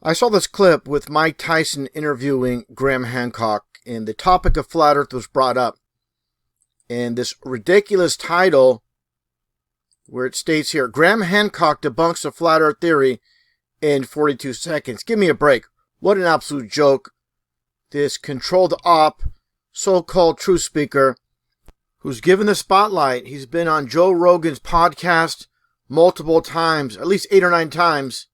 I saw this clip with Mike Tyson interviewing Graham Hancock, and the topic of flat earth was brought up. And this ridiculous title, where it states here, Graham Hancock debunks the flat earth theory in 42 seconds. Give me a break. What an absolute joke. This controlled op, so-called truth speaker, who's given the spotlight. He's been on Joe Rogan's podcast multiple times, at least 8 or 9 times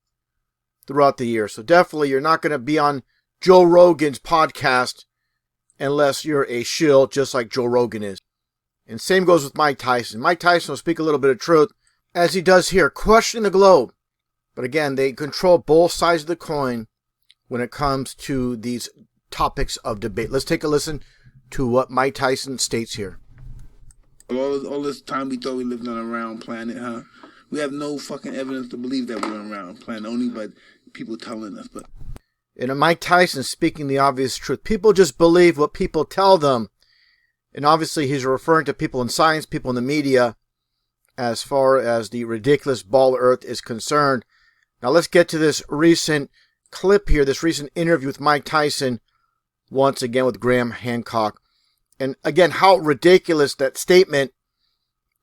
throughout the year. So definitely you're not going to be on Joe Rogan's podcast unless you're a shill just like Joe Rogan is. And same goes with Mike Tyson. Mike Tyson will speak a little bit of truth, as he does here, questioning the globe. But again, they control both sides of the coin when it comes to these topics of debate. Let's take a listen to what Mike Tyson states here. All this time we thought we lived on a round planet, huh? We have no fucking evidence to believe that we're on a round planet, only by people telling us. But and Mike Tyson speaking the obvious truth. People just believe what people tell them. And obviously he's referring to people in science, people in the media, as far as the ridiculous ball earth is concerned. Now let's get to this recent clip here, this recent interview with Mike Tyson, once again with Graham Hancock. And again, how ridiculous that statement.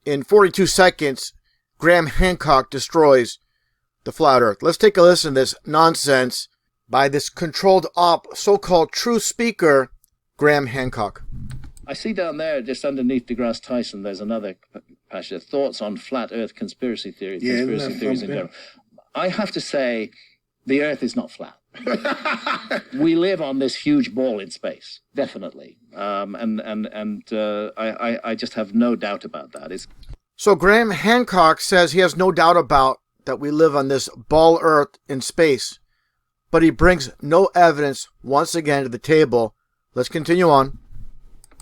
In 42 seconds, Graham Hancock destroys the flat earth. Let's take a listen to this nonsense by this controlled op, so-called true speaker, Graham Hancock. I see down there, just underneath deGrasse Tyson, there's another passage, thoughts on flat earth conspiracy theories, conspiracy theories in general. I have to say, the earth is not flat. We live on this huge ball in space, definitely. I just have no doubt about that. So Graham Hancock says he has no doubt about that we live on this ball earth in space, but he brings no evidence once again to the table. Let's continue on.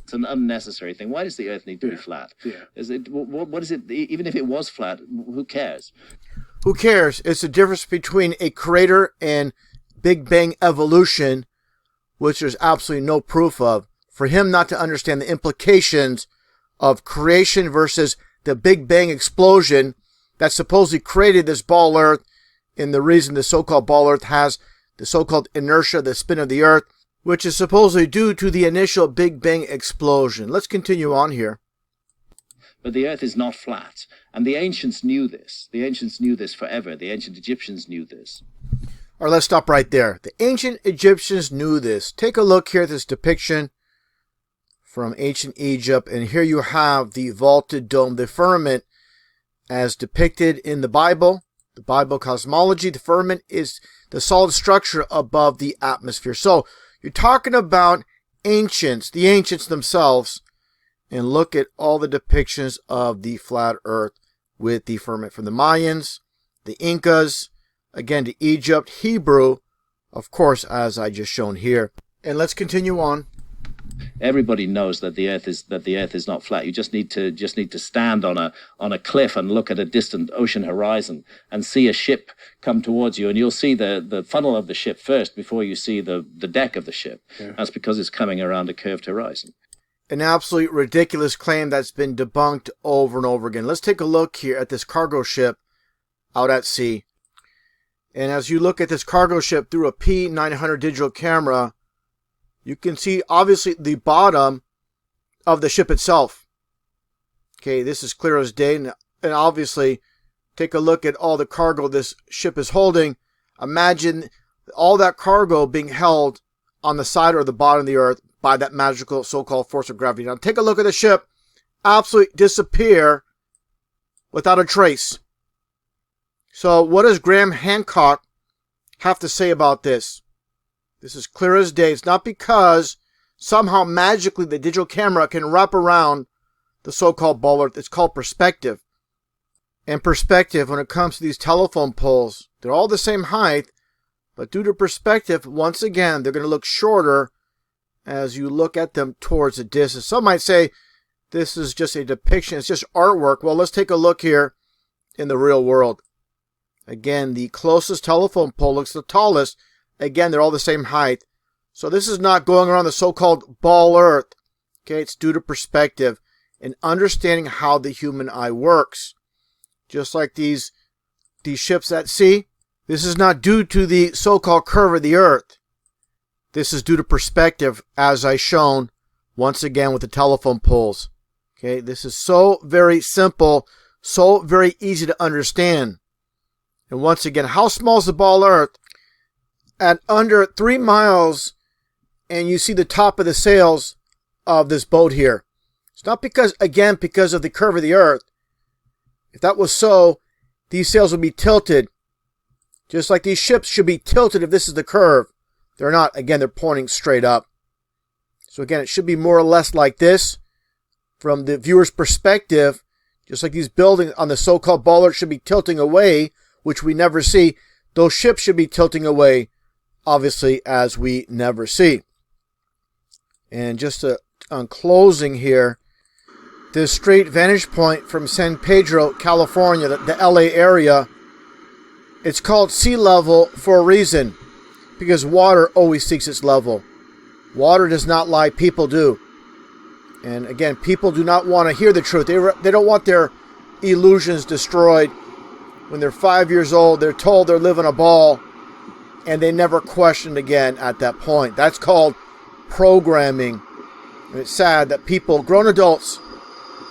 It's an unnecessary thing. Why does the earth need to be flat? Yeah. What is it? Even if it was flat, who cares? Who cares? It's the difference between a creator and Big Bang evolution, which there's absolutely no proof of. For him not to understand the implications of creation versus the Big Bang explosion that supposedly created this ball earth, and the reason the so-called ball earth has the so-called inertia, the spin of the earth, which is supposedly due to the initial Big Bang explosion. Let's continue on here. But the earth is not flat. And the ancients knew this. The ancients knew this forever. The ancient Egyptians knew this. All right, let's stop right there. The ancient Egyptians knew this. Take a look here at this depiction from ancient Egypt. And here you have the vaulted dome, the firmament, as depicted in the Bible cosmology. The firmament is the solid structure above the atmosphere. So you're talking about ancients, the ancients themselves, and look at all the depictions of the flat earth with the firmament from the Mayans, the Incas, again to Egypt, Hebrew, of course, as I just shown here. And let's continue on. Everybody knows that the earth is not flat. You just need to stand on a cliff and look at a distant ocean horizon and see a ship come towards you, and you'll see the funnel of the ship first before you see the deck of the ship. Yeah. That's because it's coming around a curved horizon. An absolutely ridiculous claim that's been debunked over and over again. Let's take a look here at this cargo ship out at sea. And as you look at this cargo ship through a P900 digital camera, you can see obviously the bottom of the ship itself. Okay, this is clear as day. And obviously, take a look at all the cargo this ship is holding. Imagine all that cargo being held on the side or the bottom of the earth by that magical so-called force of gravity. Now take a look at the ship absolutely disappear without a trace. So what does Graham Hancock have to say about this? This is clear as day. It's not because somehow magically the digital camera can wrap around the so-called ball earth. It's called perspective. And perspective, when it comes to these telephone poles, they're all the same height, but due to perspective, once again, they're going to look shorter as you look at them towards a distance. Some might say this is just a depiction. It's just artwork. Well, let's take a look here in the real world. Again, the closest telephone pole looks the tallest. Again, they're all the same height. So this is not going around the so-called ball earth. Okay, it's due to perspective and understanding how the human eye works. Just like these ships at sea, This is not due to the so-called curve of the earth. This is due to perspective, as I shown once again with the telephone poles. Okay, this is so very simple, so very easy to understand. And once again, how small is the ball earth? At under 3 miles, and you see the top of the sails of this boat here. It's not because of the curve of the earth. If that was so, these sails would be tilted. Just like these ships should be tilted if this is the curve. They're not. Again, they're pointing straight up. So again, it should be more or less like this. From the viewer's perspective, just like these buildings on the so-called bollard should be tilting away, which we never see. Those ships should be tilting away, obviously, as we never see. And just on closing here, this straight vantage point from San Pedro, California, the LA area, it's called sea level for a reason, because water always seeks its level. Water does not lie, people do. And again, people do not want to hear the truth. They don't want their illusions destroyed. When they're 5 years old, they're told they're living a ball, and they never questioned again at that point. That's called programming. And it's sad that people, grown adults,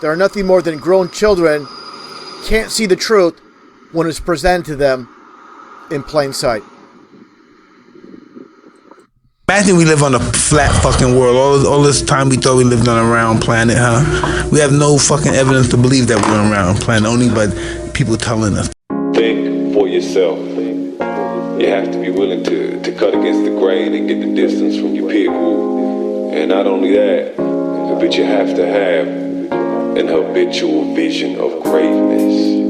that are nothing more than grown children, can't see the truth when it's presented to them in plain sight. Imagine we live on a flat fucking world. All this time we thought we lived on a round planet, huh? We have no fucking evidence to believe that we're on a round planet, only by people telling us. Think for yourself. You have to be willing to cut against the grain and get the distance from your peer group. And not only that, but you have to have an habitual vision of greatness.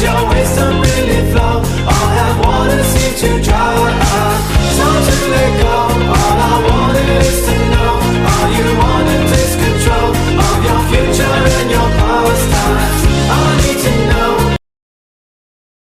your waist up.